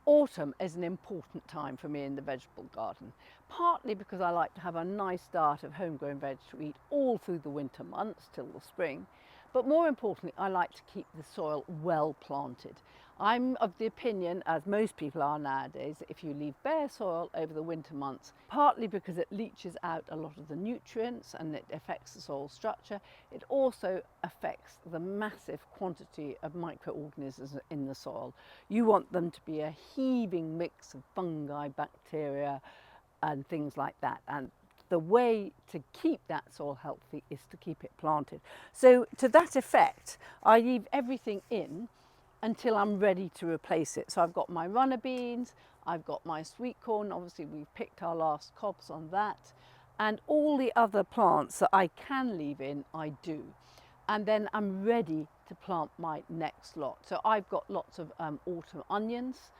Autumn is an important time for me in the vegetable garden, partly because I like to have a nice start of homegrown veg to eat all through the winter months till the spring, but more importantly I like to keep the soil well planted. I'm of the opinion, as most people are nowadays, that if you leave bare soil over the winter months, partly because it leaches out a lot of the nutrients and it affects the soil structure, it also affects the massive quantity of microorganisms in the soil. You want them to be a heaving mix of fungi, bacteria and things like that. And the way to keep that soil healthy is to keep it planted. So to that effect, I leave everything in until I'm ready to replace it. So I've got my runner beans, I've got my sweet corn, obviously we've picked our last cobs on that, and all the other plants that I can leave in, I do. And then I'm ready to plant my next lot. So I've got lots of autumn onions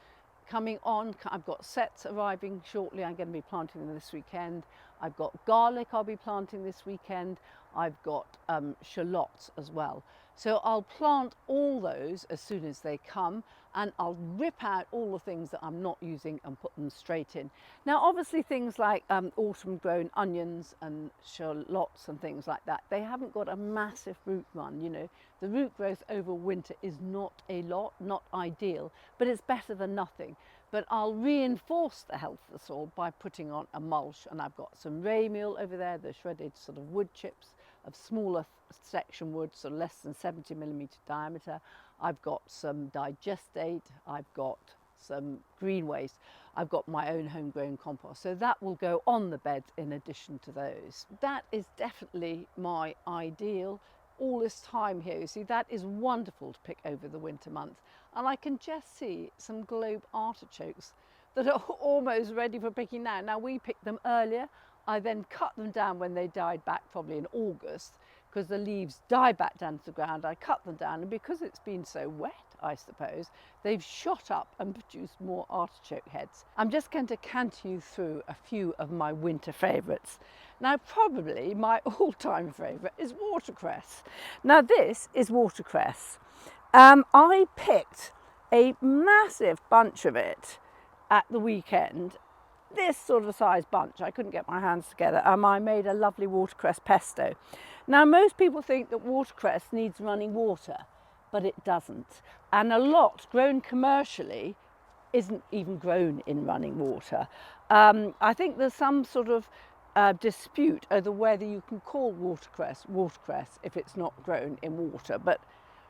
coming on. I've got sets arriving shortly. I'm going to be planting them this weekend. I've got garlic I'll be planting this weekend. I've got shallots as well. So I'll plant all those as soon as they come, and I'll rip out all the things that I'm not using and put them straight in. Now obviously things like autumn grown onions and shallots and things like that, they haven't got a massive root run, you know. The root growth over winter is not a lot, not ideal, but it's better than nothing. But I'll reinforce the health of the soil by putting on a mulch, and I've got some ray meal over there, the shredded sort of wood chips of smaller section wood, so less than 70mm diameter. I've got some digestate, I've got some green waste, I've got my own homegrown compost. So that will go on the beds in addition to those. That is definitely my ideal. All this time here, you see, that is wonderful to pick over the winter months. And I can just see some globe artichokes that are almost ready for picking now. Now we picked them earlier. I then cut them down when they died back, probably in August, because the leaves die back down to the ground. I cut them down, and because it's been so wet, I suppose, they've shot up and produced more artichoke heads. I'm just going to cant you through a few of my winter favourites. Now probably my all-time favourite is watercress. Now this is watercress. I picked a massive bunch of it at the weekend, this sort of size bunch. I couldn't get my hands together, and I made a lovely watercress pesto. Now most people think that watercress needs running water, but it doesn't. And a lot grown commercially isn't even grown in running water. I think there's some sort of dispute over whether you can call watercress if it's not grown in water, but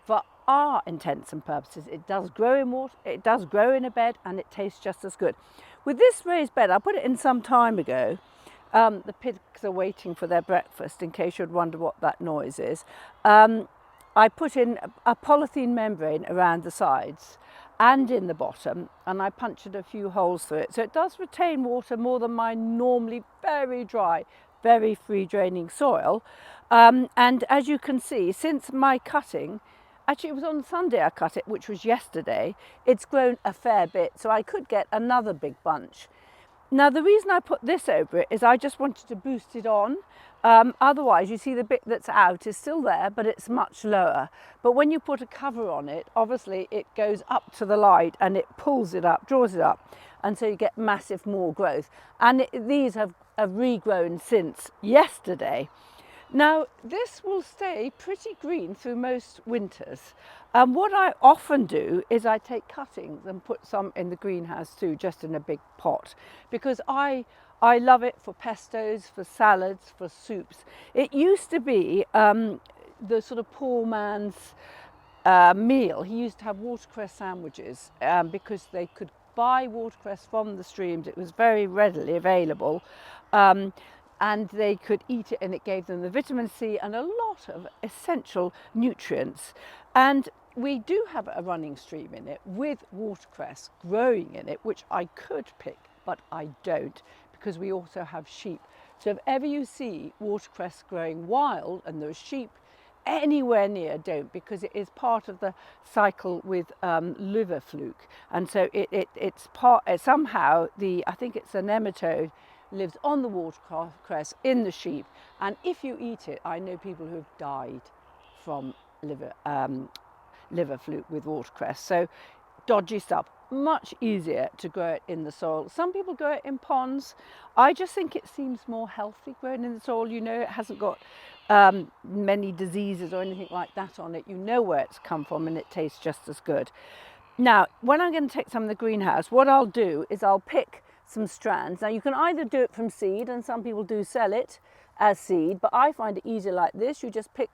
for our intents and purposes it does grow in water, it does grow in a bed, and it tastes just as good. With this raised bed, I put it in some time ago. The pigs are waiting for their breakfast, in case you'd wonder what that noise is. I put in a polythene membrane around the sides and in the bottom, and I punctured a few holes through it. So it does retain water more than my normally very dry, very free draining soil. And as you can see, since my cutting, actually it was on Sunday I cut it, which was yesterday, it's grown a fair bit, so I could get another big bunch. Now the reason I put this over it is I just wanted to boost it on. Otherwise you see the bit that's out is still there, but it's much lower. But when you put a cover on it, obviously it goes up to the light and it pulls it up, draws it up, and so you get massive more growth. And these have regrown since yesterday. Now this will stay pretty green through most winters. What I often do is I take cuttings and put some in the greenhouse too, just in a big pot, because I love it for pestos, for salads, for soups. It used to be the sort of poor man's meal. He used to have watercress sandwiches because they could buy watercress from the streams. It was very readily available. And they could eat it, and it gave them the vitamin C and a lot of essential nutrients. And we do have a running stream in it with watercress growing in it, which I could pick, but I don't, because we also have sheep. So if ever you see watercress growing wild and there's sheep anywhere near, don't, because it is part of the cycle with liver fluke. And so it's part, somehow, I think it's a nematode, lives on the watercress in the sheep, and if you eat it, I know people who have died from liver fluke with watercress. So dodgy stuff. much easier to grow it in the soil. Some people grow it in ponds. I just think it seems more healthy growing in the soil. You know, it hasn't got many diseases or anything like that on it. You know where it's come from and it tastes just as good. Now, when I'm going to take some of the greenhouse, what I'll do is I'll pick some strands. Now, you can either do it from seed, and some people do sell it as seed, but I find it easier like this. You just pick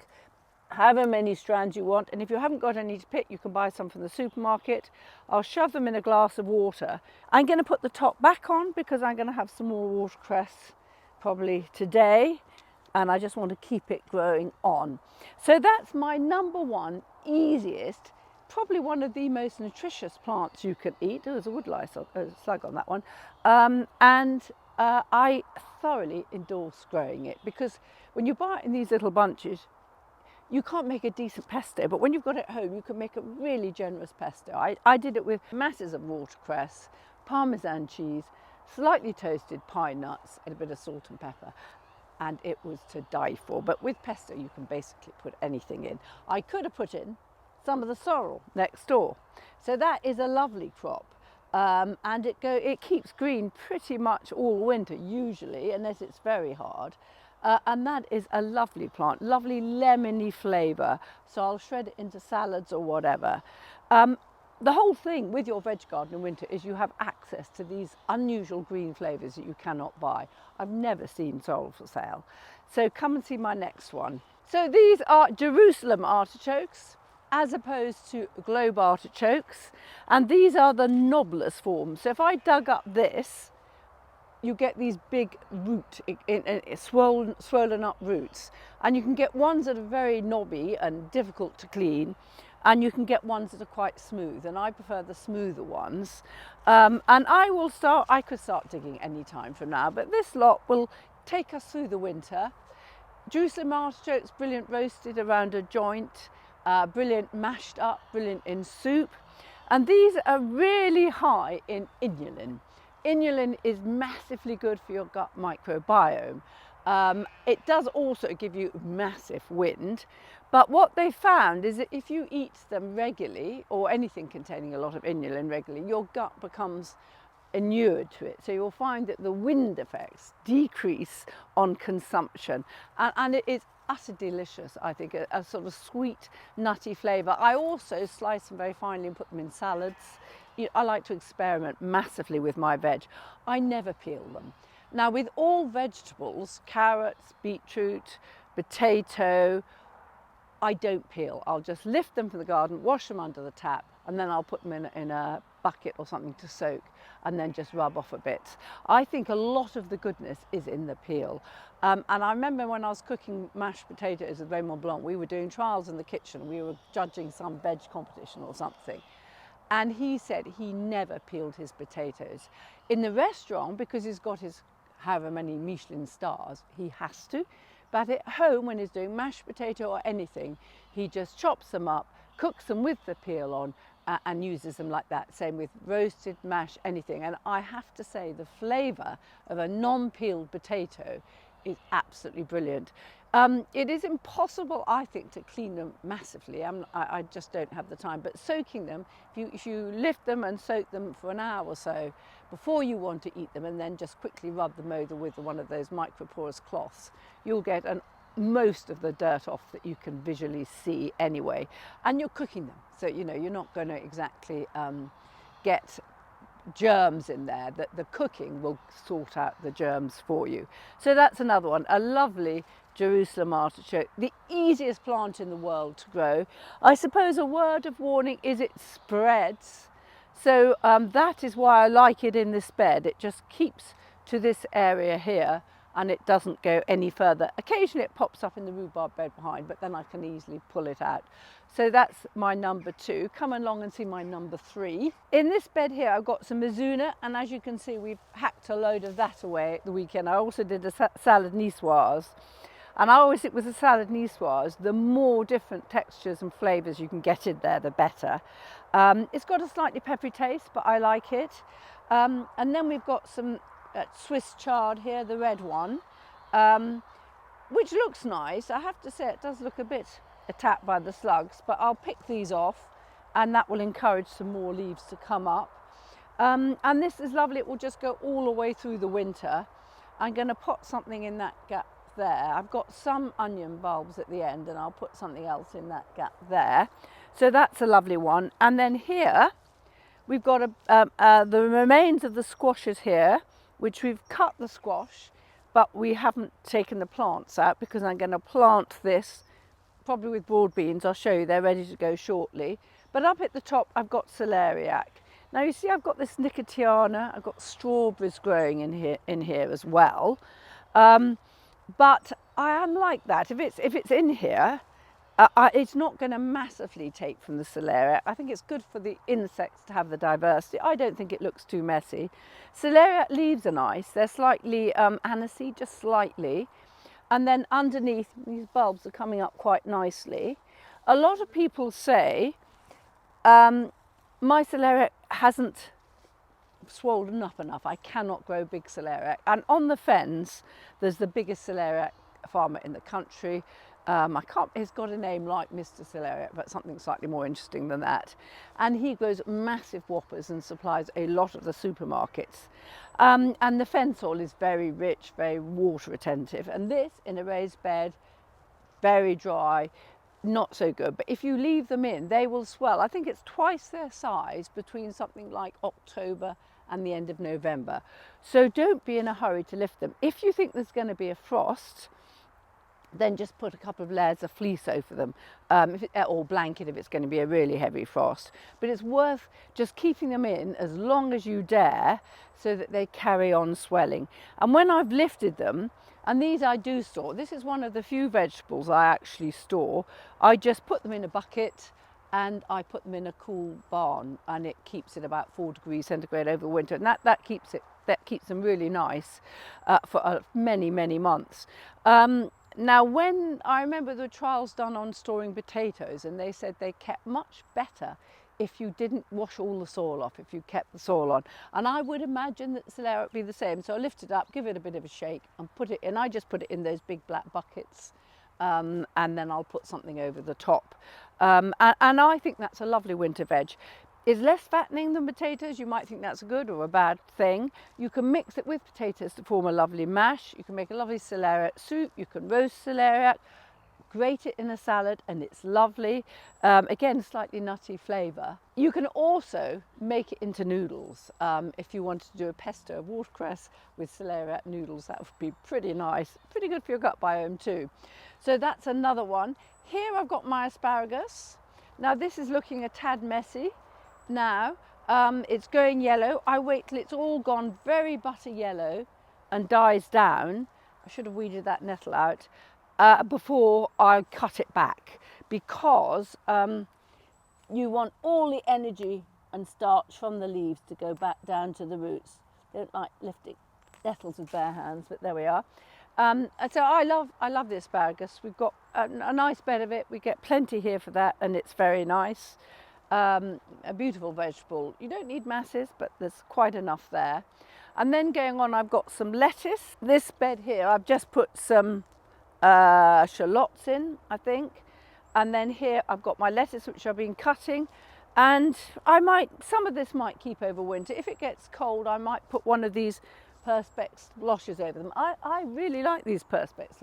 however many strands you want, and if you haven't got any to pick, you can buy some from the supermarket. I'll shove them in a glass of water. I'm going to put the top back on because I'm going to have some more watercress probably today, and I just want to keep it growing on. So that's my number one easiest, probably one of the most nutritious plants you can eat. There's a woodlice slug on that one. I thoroughly endorse growing it, because when you buy it in these little bunches, you can't make a decent pesto, but when you've got it at home, you can make a really generous pesto. I did it with masses of watercress, Parmesan cheese, slightly toasted pine nuts, and a bit of salt and pepper, and it was to die for. But with pesto, you can basically put anything in. I could have put in some of the sorrel next door. So that is a lovely crop. And it keeps green pretty much all winter, usually, unless it's very hard. And that is a lovely plant, lovely lemony flavour. So I'll shred it into salads or whatever. The whole thing with your veg garden in winter is you have access to these unusual green flavours that you cannot buy. I've never seen sorrel for sale. So come and see my next one. So these are Jerusalem artichokes, as opposed to globe artichokes, and these are the knobless forms. So if I dug up this, you get these big swollen up roots, and you can get ones that are very knobby and difficult to clean, and you can get ones that are quite smooth, and I prefer the smoother ones. And I could start digging any time from now, but this lot will take us through the winter. Jerusalem artichokes, brilliant roasted around a joint, brilliant mashed up, brilliant in soup. And these are really high in inulin. Inulin is massively good for your gut microbiome. It does also give you massive wind, but what they found is that if you eat them regularly, or anything containing a lot of inulin regularly, your gut becomes inured to it. So you'll find that the wind effects decrease on consumption, and it is utterly delicious. I think a sort of sweet, nutty flavour. I also slice them very finely and put them in salads. I like to experiment massively with my veg. I never peel them. Now, with all vegetables, carrots, beetroot, potato, I don't peel. I'll just lift them from the garden, wash them under the tap, and then I'll put them in a bucket or something to soak, and then just rub off a bit. I think a lot of the goodness is in the peel. And I remember when I was cooking mashed potatoes with Raymond Blanc, we were doing trials in the kitchen. We were judging some veg competition or something. And he said he never peeled his potatoes. In the restaurant, because he's got his however many Michelin stars, he has to. But at home, when he's doing mashed potato or anything, he just chops them up, cooks them with the peel on, and uses them like that. Same with roasted, mash, anything. And I have to say, the flavour of a non-peeled potato is absolutely brilliant. It is impossible, I think, to clean them massively. I just don't have the time. But soaking them, if you lift them and soak them for an hour or so before you want to eat them, and then just quickly rub them over with one of those microporous cloths, you'll get most of the dirt off that you can visually see anyway. And you're cooking them, so you're not going to exactly get germs in there. That the cooking will sort out the germs for you. So that's another one, a lovely Jerusalem artichoke, the easiest plant in the world to grow. I suppose a word of warning is it spreads, so that is why I like it in this bed. It just keeps to this area here and it doesn't go any further. Occasionally it pops up in the rhubarb bed behind, but then I can easily pull it out. So that's my number 2. Come along and see my number 3. In this bed here I've got some mizuna, and as you can see we've hacked a load of that away at the weekend. I also did a salad niçoise, and I always think with a salad niçoise, the more different textures and flavours you can get in there, the better. It's got a slightly peppery taste, but I like it. And then we've got some Swiss chard here, the red one, which looks nice. I have to say it does look a bit attacked by the slugs, but I'll pick these off and that will encourage some more leaves to come up. And this is lovely, it will just go all the way through the winter. I'm going to put something in that gap there. I've got some onion bulbs at the end and I'll put something else in that gap there. So that's a lovely one. And then here we've got the remains of the squashes here, which we've cut the squash, but we haven't taken the plants out because I'm going to plant this probably with broad beans. I'll show you, they're ready to go shortly. But up at the top I've got celeriac. Now you see I've got this nicotiana, I've got strawberries growing in here as well. But I am like that. If it's in here, it's not going to massively take from the celeriac. I think it's good for the insects to have the diversity. I don't think it looks too messy. Celeriac leaves are nice. They're slightly aniseed, just slightly. And then underneath, these bulbs are coming up quite nicely. A lot of people say my celeriac hasn't swollen up enough. I cannot grow big celeriac. And on the fens, there's the biggest celeriac farmer in the country. He's got a name like Mr. Celeriac, but something slightly more interesting than that. And he grows massive whoppers and supplies a lot of the supermarkets. And the fen soil is very rich, very water retentive. And this in a raised bed, very dry, not so good. But if you leave them in, they will swell. I think it's twice their size between something like October and the end of November. So don't be in a hurry to lift them. If you think there's going to be a frost, then just put a couple of layers of fleece over them, or blanket if it's going to be a really heavy frost. But it's worth just keeping them in as long as you dare so that they carry on swelling. And when I've lifted them, and these I do store, this is one of the few vegetables I actually store, I just put them in a bucket and I put them in a cool barn, and it keeps it about 4 degrees centigrade over the winter, and that keeps them really nice for many months. Now, when I remember the trials done on storing potatoes, and they said they kept much better if you didn't wash all the soil off, if you kept the soil on. And I would imagine that celeriac would be the same. So I lift it up, give it a bit of a shake and put it in. I just put it in those big black buckets, and then I'll put something over the top. And I think that's a lovely winter veg. It's less fattening than potatoes. You might think that's a good or a bad thing. You can mix it with potatoes to form a lovely mash. You can make a lovely celeriac soup. You can roast celeriac, grate it in a salad, and it's lovely. Again, slightly nutty flavour. You can also make it into noodles. If you wanted to do a pesto of watercress with celeriac noodles, that would be pretty nice. Pretty good for your gut biome too. So that's another one. Here I've got my asparagus. Now this is looking a tad messy. Now it's going yellow. I wait till it's all gone very butter yellow and dies down. I should have weeded that nettle out before I cut it back, because you want all the energy and starch from the leaves to go back down to the roots. Don't like lifting nettles with bare hands, but there we are. So I love the asparagus. We've got a nice bed of it. We get plenty here for that, and it's very nice. A beautiful vegetable. You don't need masses, but there's quite enough there. And then going on, I've got some lettuce. This bed here, I've just put some shallots in, I think. And then here I've got my lettuce, which I've been cutting. And some of this might keep over winter. If it gets cold, I might put one of these perspex cloches over them. I really like these perspex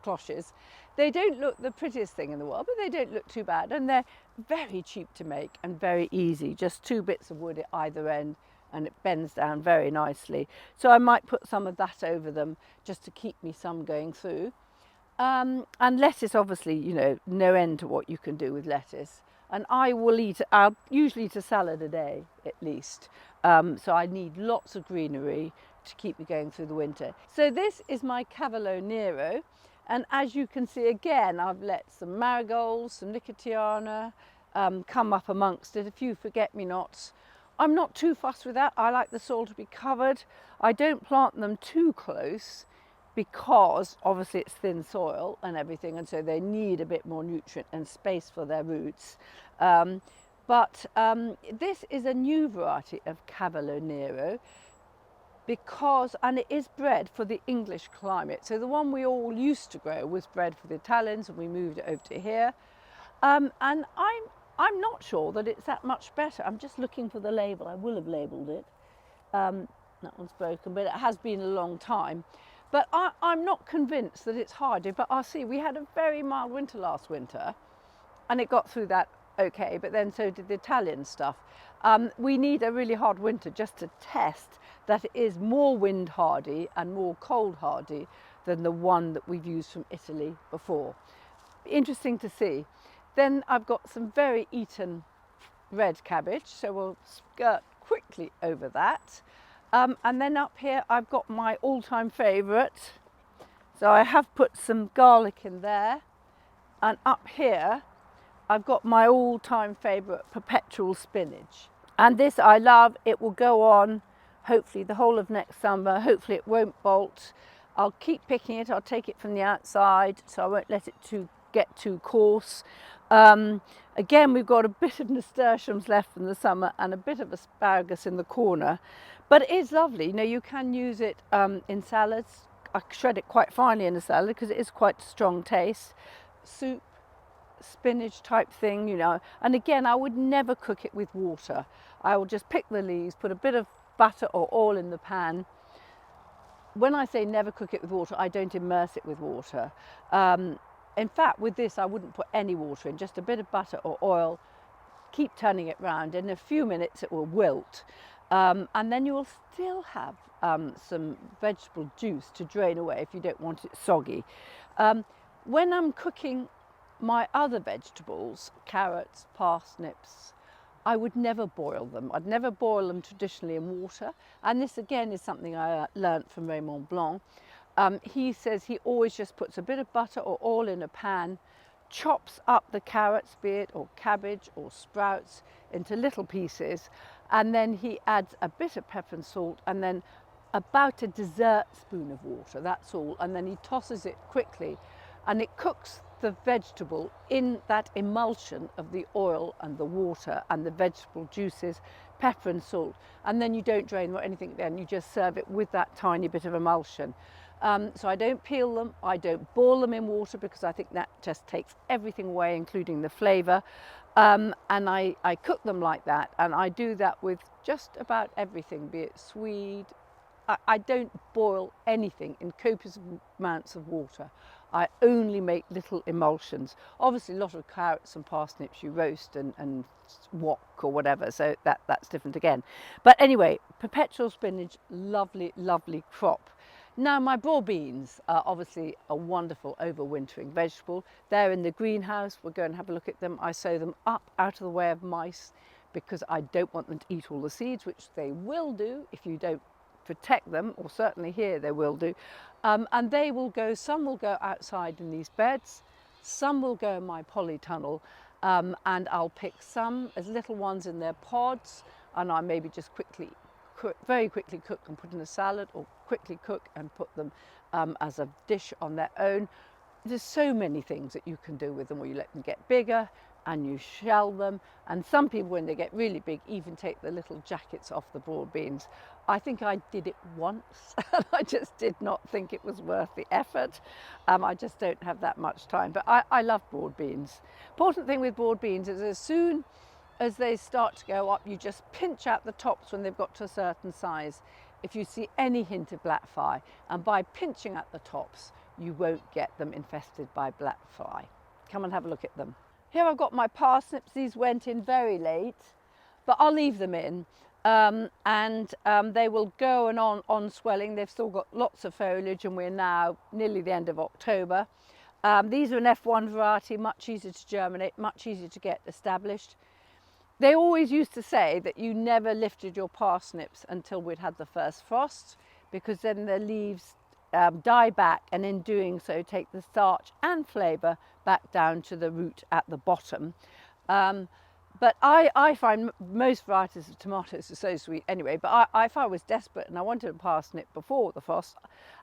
cloches. They don't look the prettiest thing in the world, but they don't look too bad, and they're very cheap to make and very easy. Just 2 bits of wood at either end, and it bends down very nicely. So I might put some of that over them just to keep me some going through. And lettuce, obviously, you know, no end to what you can do with lettuce. And I'll usually eat a salad a day at least. So I need lots of greenery to keep me going through the winter. So this is my Cavolo Nero. And as you can see, again, I've let some marigolds, some nicotiana come up amongst it, a few forget-me-nots. I'm not too fussed with that. I like the soil to be covered. I don't plant them too close because obviously it's thin soil and everything, and so they need a bit more nutrient and space for their roots. But this is a new variety of Cavolo Nero, and it is bred for the English climate. So the one we all used to grow was bred for the Italians, and we moved it over to here. And I'm I'm not sure that it's that much better. I'm just looking for the label. I will have labelled it. That one's broken, but it has been a long time. But I'm not convinced that it's hardy, but I'll see. We had a very mild winter last winter, and it got through that okay, but then so did the Italian stuff. We need a really hard winter just to test that it is more wind hardy and more cold hardy than the one that we've used from Italy before. Interesting to see. Then I've got some very eaten red cabbage, so we'll skirt quickly over that. And then up here I've got my all-time favourite. So I have put some garlic in there, and up here I've got my all-time favourite perpetual spinach. And this I love. It will go on hopefully the whole of next summer. Hopefully it won't bolt. I'll keep picking it. I'll take it from the outside, so I won't let it get too coarse. Again, we've got a bit of nasturtiums left from the summer and a bit of asparagus in the corner, but it is lovely. You know, you can use it in salads. I shred it quite finely in a salad because it is quite a strong taste. Soup, spinach type thing, you know. And again, I would never cook it with water. I will just pick the leaves, put a bit of butter or oil in the pan. When I say never cook it with water, I don't immerse it with water. In fact, with this, I wouldn't put any water in, just a bit of butter or oil, keep turning it round. In a few minutes, it will wilt. And then you will still have some vegetable juice to drain away if you don't want it soggy. When I'm cooking my other vegetables, carrots, parsnips, I would never boil them. I'd never boil them traditionally in water. And this again is something I learnt from Raymond Blanc. He says he always just puts a bit of butter or oil in a pan, chops up the carrots, be it or cabbage or sprouts, into little pieces, and then he adds a bit of pepper and salt, and then about a dessert spoon of water, that's all, and then he tosses it quickly, and it cooks the vegetable in that emulsion of the oil and the water and the vegetable juices, pepper and salt, and then you don't drain or anything, then you just serve it with that tiny bit of emulsion. So I don't peel them, I don't boil them in water because I think that just takes everything away, including the flavour. And I cook them like that, and I do that with just about everything, be it swede. I don't boil anything in copious amounts of water. I only make little emulsions. Obviously a lot of carrots and parsnips you roast and wok or whatever, so that's different again. But anyway, perpetual spinach, lovely, lovely crop. Now my broad beans are obviously a wonderful overwintering vegetable. They're in the greenhouse. We'll go and have a look at them. I sow them up out of the way of mice because I don't want them to eat all the seeds, which they will do if you don't protect them, or certainly here they will do. And they will go, some will go outside in these beds, some will go in my polytunnel, and I'll pick some as little ones in their pods, and I maybe just very quickly cook and put in a salad, or quickly cook and put them as a dish on their own. There's so many things that you can do with them, or you let them get bigger and you shell them, and some people when they get really big even take the little jackets off the broad beans. I think I did it once and I just did not think it was worth the effort. I just don't have that much time, but I love broad beans. Important thing with broad beans is as soon as they start to go up, you just pinch out the tops when they've got to a certain size if you see any hint of black fly, and by pinching at the tops you won't get them infested by black fly. Come and have a look at them. Here I've got my parsnips. These went in very late, but I'll leave them in, and they will go on swelling. They've still got lots of foliage, and we're now nearly the end of October. These are an F1 variety, much easier to germinate, much easier to get established. They always used to say that you never lifted your parsnips until we'd had the first frost, because then the leaves die back, and in doing so take the starch and flavour back down to the root at the bottom. But I find most varieties of tomatoes are so sweet anyway, but if I was desperate and I wanted a parsnip before the frost,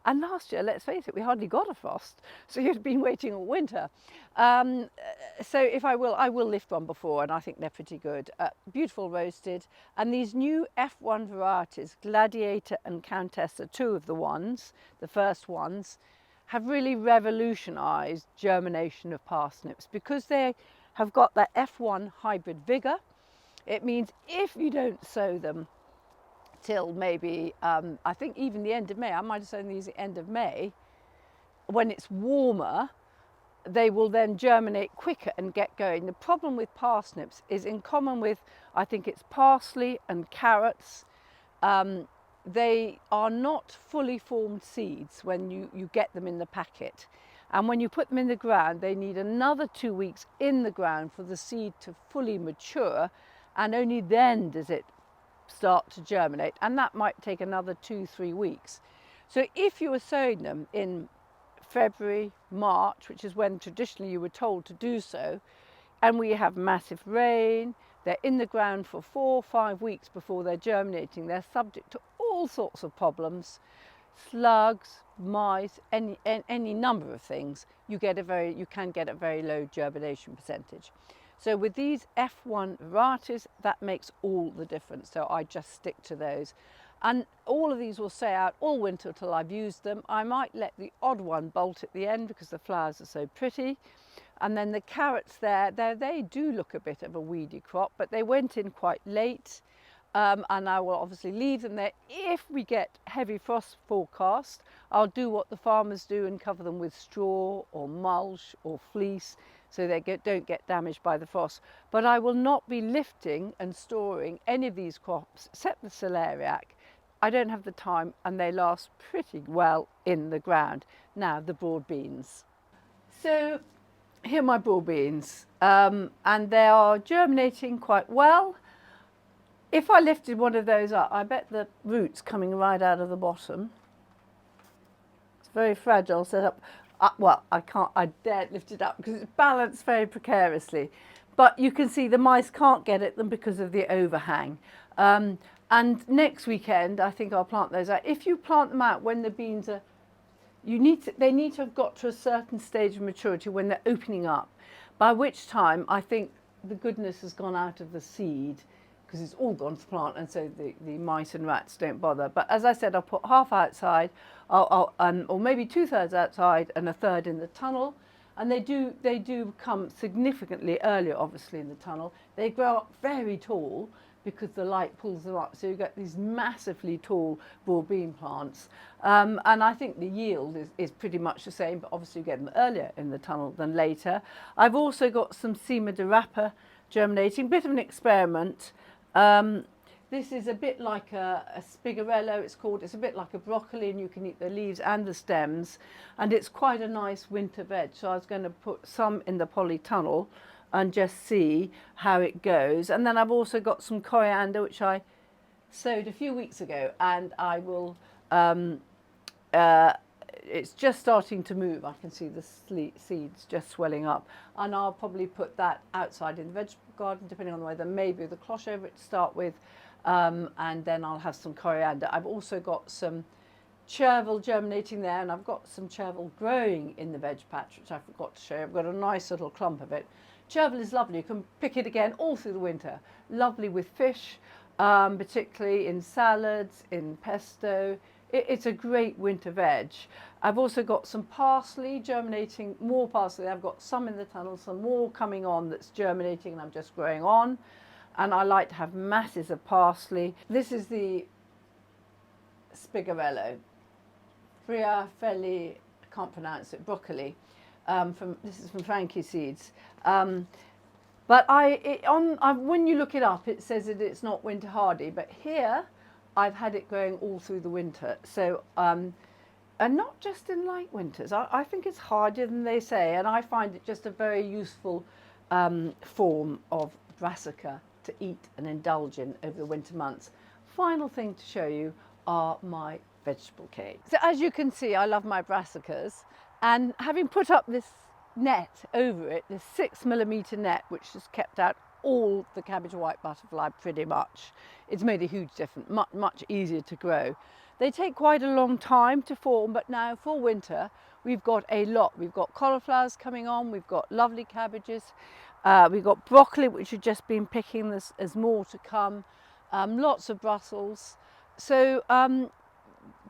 and last year, let's face it, we hardly got a frost, so you'd been waiting all winter. So if I will lift one before, and I think they're pretty good. Beautiful roasted, and these new F1 varieties, Gladiator and Countess, are two of the ones, the first ones, have really revolutionised germination of parsnips because they're have got that F1 hybrid vigour. It means if you don't sow them till maybe, I think even the end of May, I might have sown these at the end of May, when it's warmer, they will then germinate quicker and get going. The problem with parsnips is, in common with, I think it's parsley and carrots, they are not fully formed seeds when you get them in the packet. And when you put them in the ground, they need another 2 weeks in the ground for the seed to fully mature, and only then does it start to germinate, and that might take another 2-3 weeks. So if you were sowing them in February, March, which is when traditionally you were told to do so, and we have massive rain, they're in the ground for 4 or 5 weeks before they're germinating, they're subject to all sorts of problems, slugs, mice, any number of things. You can get a very low germination percentage. So with these F1 varieties, that makes all the difference. So I just stick to those. And all of these will stay out all winter till I've used them. I might let the odd one bolt at the end because the flowers are so pretty. And then the carrots they do look a bit of a weedy crop, but they went in quite late. And I will obviously leave them there. If we get heavy frost forecast, I'll do what the farmers do and cover them with straw or mulch or fleece, so they don't get damaged by the frost. But I will not be lifting and storing any of these crops except the celeriac. I don't have the time, and they last pretty well in the ground. Now the broad beans. So here are my broad beans, and they are germinating quite well. If I lifted one of those up, I bet the roots coming right out of the bottom. It's very fragile set up. Well, I daren't lift it up because it's balanced very precariously. But you can see the mice can't get at them because of the overhang. And next weekend, I think I'll plant those out. If you plant them out when the beans are, they need to have got to a certain stage of maturity when they're opening up, by which time I think the goodness has gone out of the seed, because it's all gone to plant, and so the mice and rats don't bother. But as I said, I'll put half outside, or maybe 2/3 outside and 1/3 in the tunnel. And they do come significantly earlier, obviously, in the tunnel. They grow up very tall because the light pulls them up. So you get these massively tall broad bean plants. And I think the yield is pretty much the same, but obviously you get them earlier in the tunnel than later. I've also got some Sema de Rapa germinating, bit of an experiment. This is a bit like a spigarello, it's called. It's a bit like a broccoli, and you can eat the leaves and the stems, and it's quite a nice winter veg. So I was going to put some in the polytunnel and just see how it goes. And then I've also got some coriander, which I sowed a few weeks ago, and I will, it's just starting to move. I can see the seeds just swelling up, and I'll probably put that outside in the vegetable garden, depending on the weather, maybe with a cloche over it to start with, and then I'll have some coriander. I've also got some chervil germinating there, and I've got some chervil growing in the veg patch, which I forgot to show you. I've got a nice little clump of it. Chervil is lovely. You can pick it again all through the winter. Lovely with fish, particularly in salads, in pesto. It's a great winter veg. I've also got some parsley germinating, more parsley. I've got some in the tunnel, some more coming on that's germinating, and I'm just growing on. And I like to have masses of parsley. This is the spigarello, Friafelli, I can't pronounce it, broccoli. This is from Frankie Seeds. But when you look it up, it says that it's not winter hardy, but here I've had it growing all through the winter. So, and not just in light winters. I think it's hardier than they say, and I find it just a very useful form of brassica to eat and indulge in over the winter months. Final thing to show you are my vegetable cage. So as you can see, I love my brassicas, and having put up this net over it, this 6mm net, which has kept out all the cabbage white butterfly pretty much. It's made a huge difference, much easier to grow. They take quite a long time to form, but now for winter we've got a lot. We've got cauliflowers coming on, we've got lovely cabbages, we've got broccoli, which we've just been picking. There's more to come, lots of Brussels. So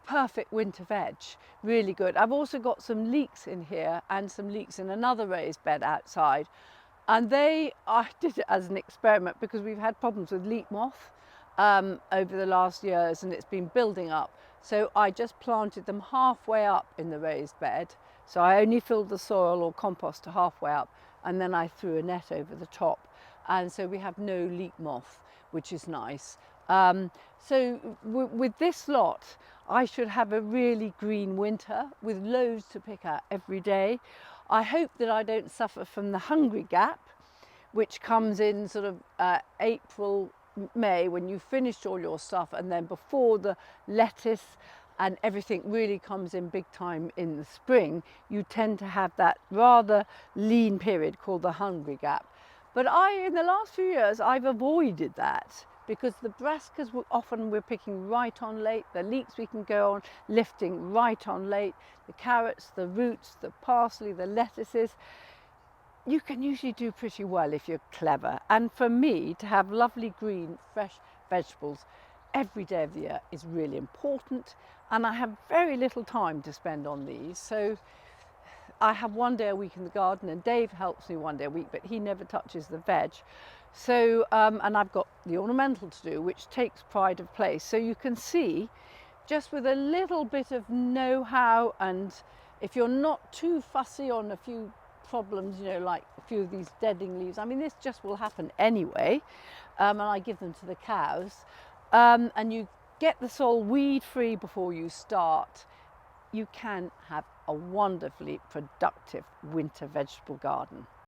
perfect winter veg, really good. I've also got some leeks in here and some leeks in another raised bed outside. And I did it as an experiment because we've had problems with leek moth over the last years, and it's been building up. So I just planted them halfway up in the raised bed. So I only filled the soil or compost to halfway up, and then I threw a net over the top. And so we have no leek moth, which is nice. With this lot, I should have a really green winter with loads to pick at every day. I hope that I don't suffer from the hungry gap, which comes in sort of April, May, when you've finished all your stuff, and then before the lettuce and everything really comes in big time in the spring, you tend to have that rather lean period called the hungry gap. But in the last few years, I've avoided that because the brassicas often we're picking right on late, the leeks we can go on lifting right on late, the carrots, the roots, the parsley, the lettuces, you can usually do pretty well if you're clever. And for me, to have lovely green, fresh vegetables every day of the year is really important. And I have very little time to spend on these. So I have one day a week in the garden, and Dave helps me one day a week, but he never touches the veg. So, and I've got the ornamental to do, which takes pride of place. So you can see, just with a little bit of know-how, and if you're not too fussy on a few problems, you know, like a few of these deading leaves, I mean, this just will happen anyway, and I give them to the cows, and you get the soil weed free before you start, you can have a wonderfully productive winter vegetable garden.